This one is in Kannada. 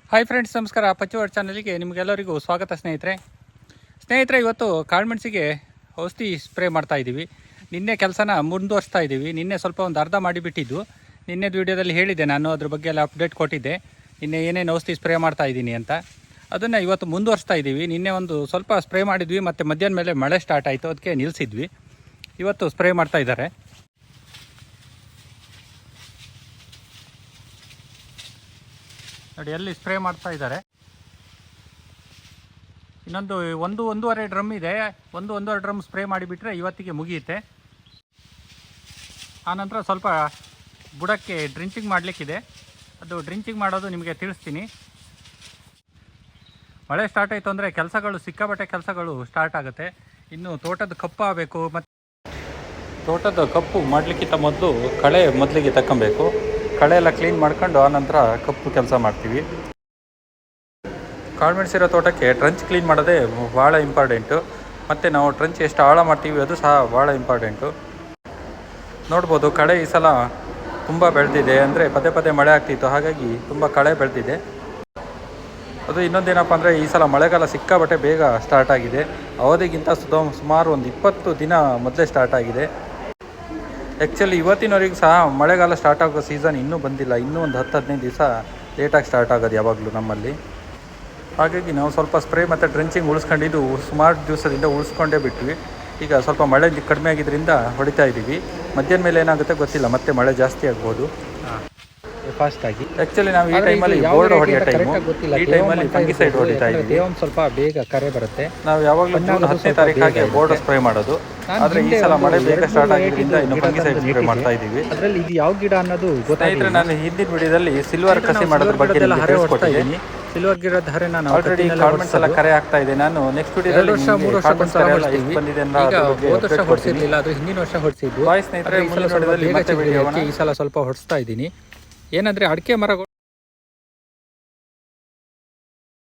ಹಾಯ್ ಫ್ರೆಂಡ್ಸ್, ನಮಸ್ಕಾರ. ಪಚ್ಚುವಡ್ ಚಾನಲ್ಗೆ ನಿಮಗೆಲ್ಲರಿಗೂ ಸ್ವಾಗತ ಸ್ನೇಹಿತರೆ. ಇವತ್ತು ಕಾಳುಮೆಣಸಿಗೆ ಔಷಧಿ ಸ್ಪ್ರೇ ಮಾಡ್ತಾ ಇದ್ದೀವಿ. ನಿನ್ನೆ ಕೆಲಸನ ಮುಂದುವರಿಸ್ತಾ ಇದ್ದೀವಿ. ನಿನ್ನೆ ಸ್ವಲ್ಪ ಒಂದು ಅರ್ಧ ಮಾಡಿಬಿಟ್ಟಿದ್ದು. ನಿನ್ನೆದು ವೀಡಿಯೋದಲ್ಲಿ ಹೇಳಿದ್ದೆ, ನಾನು ಅದ್ರ ಬಗ್ಗೆ ಎಲ್ಲ ಅಪ್ಡೇಟ್ ಕೊಟ್ಟಿದ್ದೆ. ನಿನ್ನೆ ಏನೇನು ಔಷಧಿ ಸ್ಪ್ರೇ ಮಾಡ್ತಾ ಇದ್ದೀನಿ ಅಂತ. ಅದನ್ನು ಇವತ್ತು ಮುಂದುವರಿಸ್ತಾ ಇದ್ದೀವಿ. ನಿನ್ನೆ ಒಂದು ಸ್ವಲ್ಪ ಸ್ಪ್ರೇ ಮಾಡಿದ್ವಿ, ಮತ್ತು ಮಧ್ಯಾಹ್ನ ಮೇಲೆ ಮಳೆ ಸ್ಟಾರ್ಟ್ ಆಯಿತು, ಅದಕ್ಕೆ ನಿಲ್ಲಿಸಿದ್ವಿ. ಇವತ್ತು ಸ್ಪ್ರೇ ಮಾಡ್ತಾ ಇದ್ದಾರೆ. ನೋಡಿ, ಎಲ್ಲಿ ಸ್ಪ್ರೇ ಮಾಡ್ತಾ ಇದ್ದಾರೆ. ಇನ್ನೊಂದು ಒಂದೂವರೆ ಡ್ರಮ್ ಇದೆ. ಒಂದೂವರೆ ಡ್ರಮ್ ಸ್ಪ್ರೇ ಮಾಡಿಬಿಟ್ರೆ ಇವತ್ತಿಗೆ ಮುಗಿಯುತ್ತೆ. ಆನಂತರ ಸ್ವಲ್ಪ ಬುಡಕ್ಕೆ ಡ್ರಿಂಚಿಂಗ್ ಮಾಡಲಿಕ್ಕಿದೆ. ಅದು ಡ್ರಿಂಚಿಂಗ್ ಮಾಡೋದು ನಿಮಗೆ ತಿಳಿಸ್ತೀನಿ. ಮಳೆ ಸ್ಟಾರ್ಟ್ ಆಯಿತು ಅಂದರೆ ಸಿಕ್ಕಾಪಟ್ಟೆ ಕೆಲಸಗಳು ಸ್ಟಾರ್ಟ್ ಆಗುತ್ತೆ. ಇನ್ನು ತೋಟದ ಕಪ್ಪು ಆಗಬೇಕು. ಮತ್ತು ತೋಟದ ಕಪ್ಪು ಮಾಡಲಿಕ್ಕಿಂತ ಮೊದಲು ಕಳೆ ಮೊದಲಿಗೆ ತಗೊಬೇಕು. ಕಳೆ ಎಲ್ಲ ಕ್ಲೀನ್ ಮಾಡ್ಕೊಂಡು ಆನಂತರ ಕಪ್ಪು ಕೆಲಸ ಮಾಡ್ತೀವಿ. ಕಾಳುಮೆಣಸಿರೋ ತೋಟಕ್ಕೆ ಟ್ರಂಚ್ ಕ್ಲೀನ್ ಮಾಡೋದೇ ಭಾಳ ಇಂಪಾರ್ಟೆಂಟು. ಮತ್ತು ನಾವು ಟ್ರಂಚ್ ಎಷ್ಟು ಆಳ ಮಾಡ್ತೀವಿ ಅದು ಸಹ ಭಾಳ ಇಂಪಾರ್ಟೆಂಟು. ನೋಡ್ಬೋದು, ಕಳೆ ಈ ಸಲ ತುಂಬ ಬೆಳೆದಿದೆ. ಅಂದರೆ ಪದೇ ಮಳೆ ಆಗ್ತಿತ್ತು, ಹಾಗಾಗಿ ತುಂಬ ಕಳೆ ಬೆಳೆದಿದೆ. ಅದು ಇನ್ನೊಂದೇನಪ್ಪ ಅಂದರೆ, ಈ ಸಲ ಮಳೆಗಾಲ ಸಿಕ್ಕಾಪಟ್ಟೆ ಬೇಗ ಸ್ಟಾರ್ಟ್ ಆಗಿದೆ. ಅವಧಿಗಿಂತ ಸುಮಾರು ಒಂದು 20 ದಿನ ಮೊದಲೇ ಸ್ಟಾರ್ಟ್ ಆಗಿದೆ. ಆ್ಯಕ್ಚುಲಿ ಇವತ್ತಿನವರೆಗೂ ಸಹ ಮಳೆಗಾಲ ಸ್ಟಾರ್ಟ್ ಆಗೋ ಸೀಸನ್ ಇನ್ನೂ ಬಂದಿಲ್ಲ. ಇನ್ನೂ ಒಂದು 10-15 ದಿವಸ ಲೇಟಾಗಿ ಸ್ಟಾರ್ಟ್ ಆಗೋದು ಯಾವಾಗಲೂ ನಮ್ಮಲ್ಲಿ. ಹಾಗಾಗಿ ನಾವು ಸ್ವಲ್ಪ ಸ್ಪ್ರೇ ಮತ್ತು ಡ್ರೆಂಚಿಂಗ್ ಉಳಿಸ್ಕೊಂಡಿದ್ದು ಸುಮಾರು ದಿವಸದಿಂದ ಉಳಿಸ್ಕೊಂಡೇ ಬಿಟ್ವಿ. ಈಗ ಸ್ವಲ್ಪ ಮಳೆ ಕಡಿಮೆ ಆಗಿದ್ದರಿಂದ ಹೊಡಿತಾ ಇದ್ದೀವಿ. ಮಧ್ಯಾಹ್ನ ಮೇಲೆ ಏನಾಗುತ್ತೆ ಗೊತ್ತಿಲ್ಲ, ಮತ್ತೆ ಮಳೆ ಜಾಸ್ತಿ ಆಗ್ಬೋದು ಫಾಸ್ಟಾಗಿ. ಆ್ಯಕ್ಚುಲಿ ನಾವು ಈ ಟೈಮಲ್ಲಿ ಬೋರ್ಡ್ ಹೊಡೆಯೋ ಈ ಟೈಮಲ್ಲಿ ಫಂಗಿಸೈಡ್ ಹೊಡಿತಾ ಇದ್ದೀವಿ. ಒಂದು ಸ್ವಲ್ಪ ಬೇಗ ಕರೆ ಬರುತ್ತೆ. ನಾವು ಯಾವಾಗಲೂ ಜೂನ್ 10ನೇ ತಾರೀಕಾಗೆ ಬೋರ್ಡ್ ಸ್ಪ್ರೇ ಮಾಡೋದು. ಆದರೆ ಈ ಸಲ ಮಳೆ ಬೇಗ ಸ್ಟಾರ್ಟ್ ಆಗಿದ್ದರಿಂದ ಇನ್ನು ಫಂಗಿಸೈಡ್ ಸ್ಪ್ರೇ ಮಾಡ್ತಾ ಇದ್ದೀವಿ. ಅದರಲ್ಲಿ ಇದು ಯಾವ ಗಿಡ ಅನ್ನೋದು ಗೊತ್ತಾಯಿತು. ನಾನು ಹಿಂದಿನ ವಿಡಿಯೋದಲ್ಲಿ ಸಿಲ್ವರ್ ಕಸಿ ಮಾಡೋದ್ರ ಬಗ್ಗೆ ತಿಳಿಸ್ಕೊಟ್ಟಿದ್ದೀನಿ. ಸಿಲ್ವರ್ ಗಿಡದ ಹರೆ ನಾನು ಆಲ್ರೆಡಿ ಕಾಳುಮೆಣಸು ಎಲ್ಲ ಕರೆ ಆಗ್ತಾ ಇದೆ. ನಾನು ನೆಕ್ಸ್ಟ್ ವಿಡಿಯೋದಲ್ಲಿ 2 ವರ್ಷ ಬಂದಿದೆ ಹೊಡಿಸಿರ್ಲಿಲ್ಲ, ಅದು ಹಿಂದಿನ ವರ್ಷ ಹೊಡಿಸಿದ್ದು. ಸ್ನೇಹಿತರೆ, ಈ ಸಲ ಸ್ವಲ್ಪ ಹೊಡಿಸ್ತಾ ಇದ್ದೀನಿ. ಏನಂದರೆ ಅಡಿಕೆ ಮರಗಳು